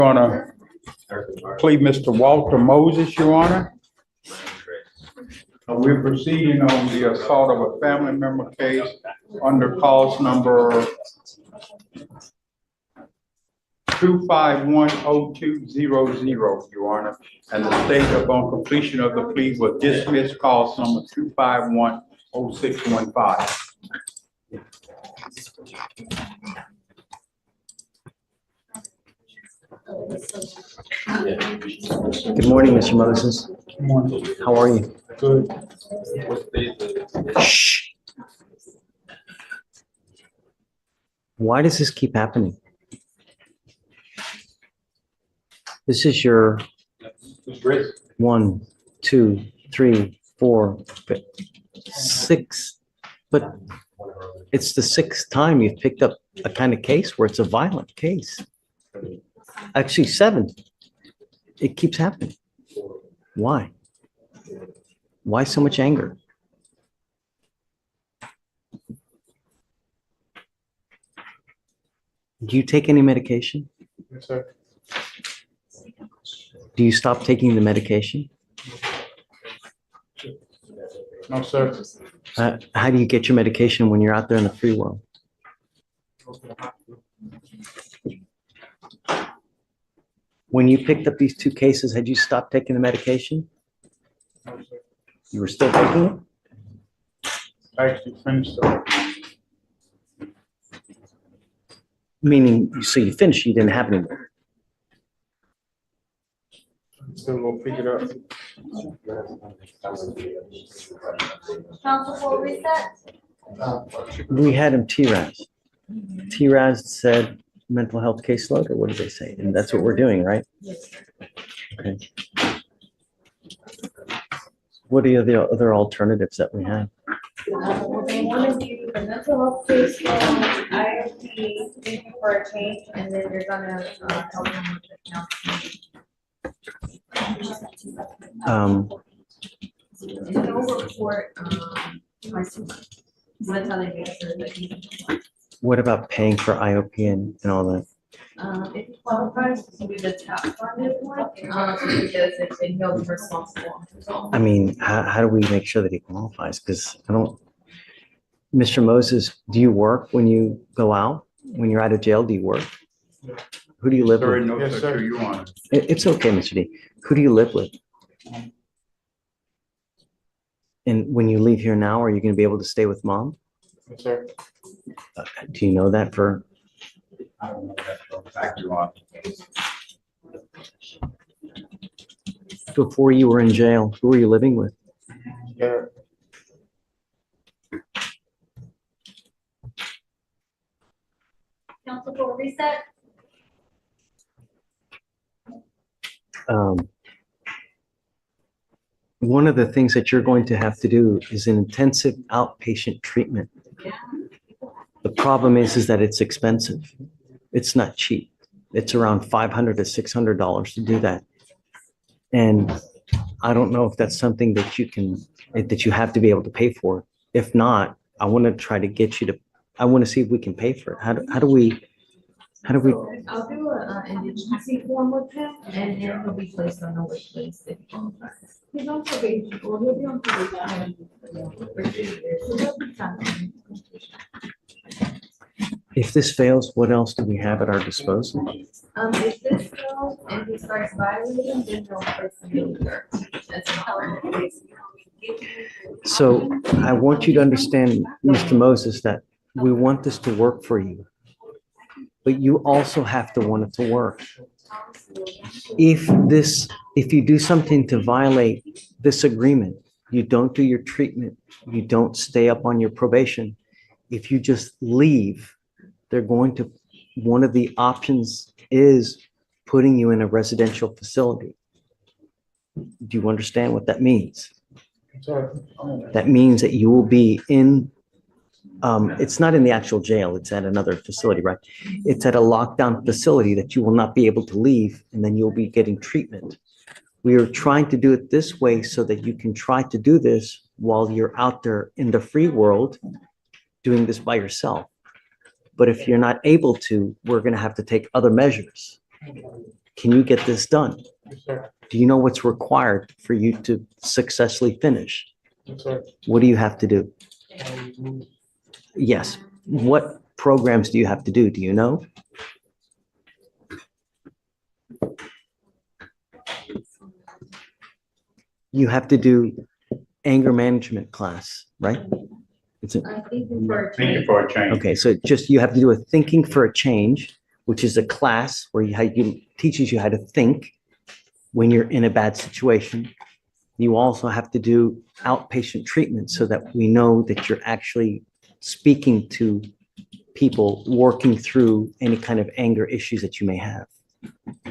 Gonna plead Mr. Walter Moses, Your Honor. We're proceeding on the assault of a family member case under cause number 2510200, Your Honor. And the state upon completion of the plea will dismiss cause number 2510615. Good morning, Mr. Moses. Good morning. How are you? Good. Shh. Why does this keep happening? This is your 1, 2, 3, 4, 5, 6, but it's the 6th time you've picked up a kind of case where it's a violent case. Actually, 7. It keeps happening. Why? Why so much anger? Do you take any medication? Yes, sir. Do you stop taking the medication? No, sir. How do you get your medication when you're out there in the free world? When you picked up these 2 cases, had you stopped taking the medication? No, sir. You were still taking it? I actually finished it. Meaning, so you finished, you didn't have any more. Still gonna pick it up. Council for reset? We had him TRAS. TRAS said mental health caseload, or what did they say? And that's what we're doing, right? Okay. What are the other alternatives that we have? They want to do the mental health case, IFP, thinking for a change, and then they're gonna help them with the counseling. And they'll report, twice a month. So that's how they make sure that he, What about paying for IOP and all that? if he qualifies to be the top funded one, because it's, he'll be responsible. I mean, how do we make sure that he qualifies? Because I don't, Mr. Moses, do you work when you go out? When you're out of jail, do you work? Who do you live Sorry, with? no, yes, sir. You want it? It's okay, Mr. D. Who do you live with? And when you leave here now, are you going to be able to stay with mom? Yes, sir. Do you know that for? I don't know that for a fact, Your Honor. Before you were in jail, who were you living with? Yeah. Council for reset? One of the things that you're going to have to do is an intensive outpatient treatment. The problem is that it's expensive. It's not cheap. It's around $500 to $600 to do that. And I don't know if that's something that you have to be able to pay for. If not, I want to try to get you to, I want to see if we can pay for it. How do we? I'll do an indigency form with him, and then he'll be placed on the wait list if he qualifies. He's on probation, or he'll be on probation for 2 years, so he'll be fine. If this fails, what else do we have at our disposal? If this goes and he starts violating, then they'll place him in the That's how it is. So I want you to understand, Mr. Moses, that we want this to work for you, but you also have to want it to work. If you do something to violate this agreement, you don't do your treatment, you don't stay up on your probation, if you just leave, one of the options is putting you in a residential facility. Do you understand what that means? Sir. That means that you will be in, it's not in the actual jail, it's at another facility, right? It's at a lockdown facility that you will not be able to leave, and then you'll be getting treatment. We are trying to do it this way so that you can try to do this while you're out there in the free world doing this by yourself. But if you're not able to, we're going to have to take other measures. Can you get this done? Yes, sir. Do you know what's required for you to successfully finish? Yes, sir. What do you have to do? Yes. What programs do you have to do? Do you know? You have to do anger management class, right? It's a, I think for a Thank you change, for a change. okay, so just you have to do a thinking for a change, which is a class where you teaches you how to think when you're in a bad situation. You also have to do outpatient treatment so that we know that you're actually speaking to people working through any kind of anger issues that you may have.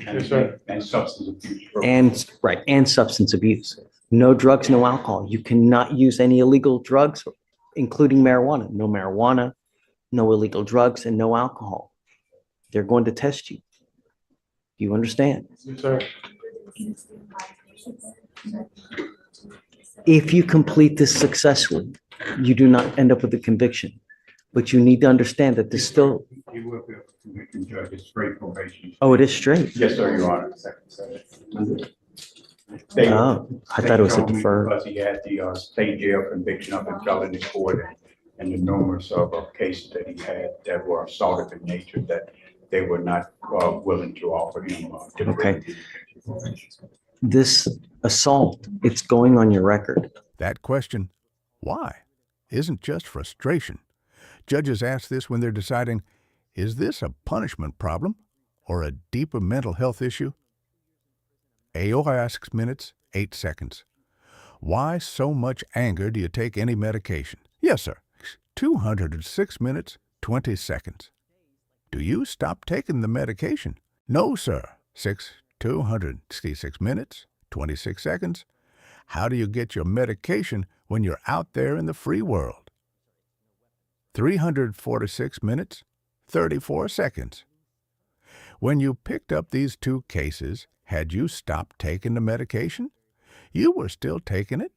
Yes, sir. And substance abuse. And, right, and substance abuse. No drugs, no alcohol. You cannot use any illegal drugs, including marijuana. No marijuana, no illegal drugs, and no alcohol. They're going to test you. Do you understand? Yes, sir. If you complete this successfully, you do not end up with a conviction. But you need to understand that there's still, You will be a convicted judge, it's straight probation. oh, it is straight. Yes, sir, Your Honor. Oh, I thought it was a They told me deferred. Because he had the state jail conviction up in felony court and the numerous of cases that he had that were assaultive in nature that they were not willing to offer him. Okay. This assault, it's going on your record. That question, why, isn't just frustration. Judges ask this when they're deciding, is this a punishment problem or a deeper mental health issue? AO asks minutes, 8 seconds. Why so much anger do you take any medication? Yes, sir. 206 minutes, 20 seconds. Do you stop taking the medication? No, sir. 266 minutes, 26 seconds. How do you get your medication when you're out there in the free world? 346 minutes, 34 seconds. When you picked up these two cases, had you stopped taking the medication? You were still taking it.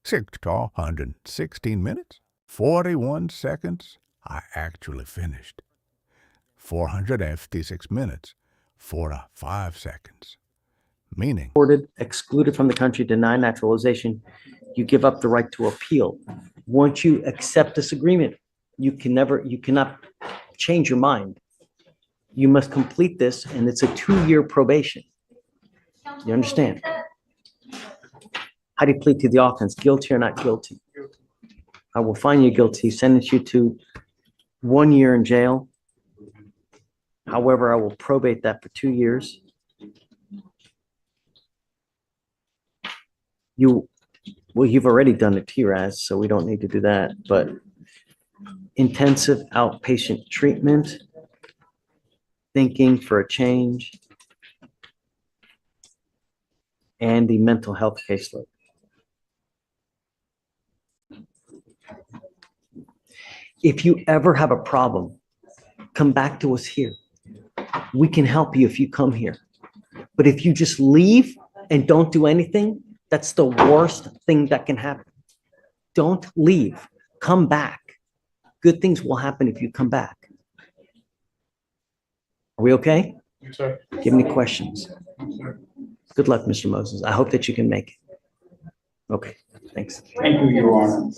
616 minutes, 41 seconds. I actually finished. 456 minutes, 45 seconds. Meaning, Deported, excluded from the country, denied naturalization, you give up the right to appeal. Once you accept this agreement, you cannot change your mind. You must complete this, and it's a 2-year probation. You understand? How do you plead to the offense? Guilty or not guilty? I will find you guilty, sentence you to 1 year in jail. However, I will probate that for 2 years. You've already done the TRAS, so we don't need to do that, but intensive outpatient treatment, thinking for a change, and the mental health caseload. If you ever have a problem, come back to us here. We can help you if you come here. But if you just leave and don't do anything, that's the worst thing that can happen. Don't leave. Come back. Good things will happen if you come back. Are we okay? Yes, sir. Do you have any questions? Good luck, Mr. Moses. I hope that you can make it. Okay, thanks. Thank you, Your Honor.